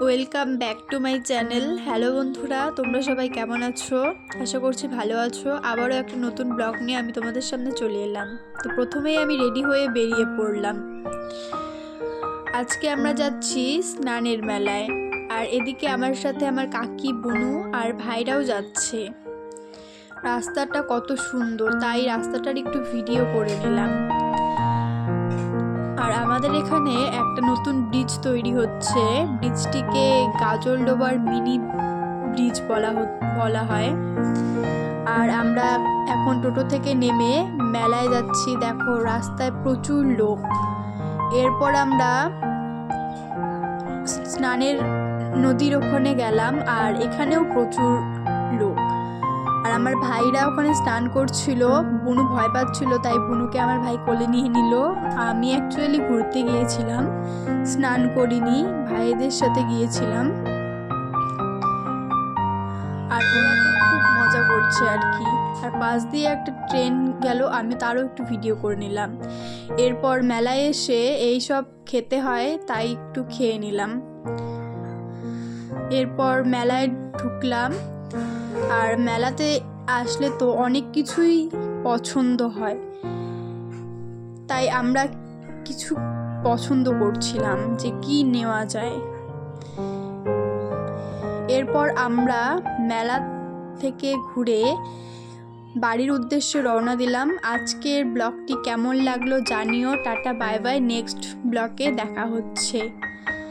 Welcome back to my channel. Hello বন্ধুরা, তোমরা সবাই কেমন আছো? আশা করছি ভালো আছো। আবারও একটা নতুন ব্লগ নিয়ে আমি তোমাদের সামনে চলে এলাম। তো প্রথমেই আমি রেডি হয়ে বেরিয়ে পড়লাম। আজকে আমরা যাচ্ছি স্নানের মেলায়, আর এদিকে আমার সাথে আমার কাকি, বুনু আর ভাইরাও যাচ্ছে। রাস্তাটা কত সুন্দর, তাই রাস্তাটার একটু ভিডিও করে নিলাম। আর আমাদের এখানে একটা নতুন ব্রিজ তৈরি হচ্ছে। ব্রিজটিকে গাজলডোবার মিনি ব্রিজ বলা হয়। আর আমরা এখন টোটো থেকে নেমে মেলায় যাচ্ছি। দেখো রাস্তায় প্রচুর লোক। এরপর আমরা স্নানের নদীর ওখানে গেলাম, আর এখানেও প্রচুর লোক। আর আমার ভাইরা ওখানে স্নান করছিল। বুনু ভয় পাচ্ছিল, তাই বুনুকে আমার ভাই কোলে নিয়ে নিল। আমি অ্যাকচুয়ালি ঘুরতে গিয়েছিলাম, স্নান করিনি, ভাইদের সাথে গিয়েছিলাম। আর ওরা তো খুব মজা করছে আর কি। আর পাশ দিয়ে একটা ট্রেন গেল, আমি তারও একটু ভিডিও করে নিলাম। এরপর মেলায় এসে এই সব খেতে হয়, তাই একটু খেয়ে নিলাম। এরপর মেলায় ঢুকলাম। আর মেলাতে আসলে তো অনেক কিছুই পছন্দ হয়, তাই আমরা কিছু পছন্দ করছিলাম যে কি নেওয়া যায়। এরপর আমরা মেলা থেকে ঘুরে বাড়ির উদ্দেশ্যে রওনা দিলাম। আজকের ব্লগটি কেমন লাগলো জানিও। Tata, bye bye. নেক্সট ব্লগে দেখা হচ্ছে।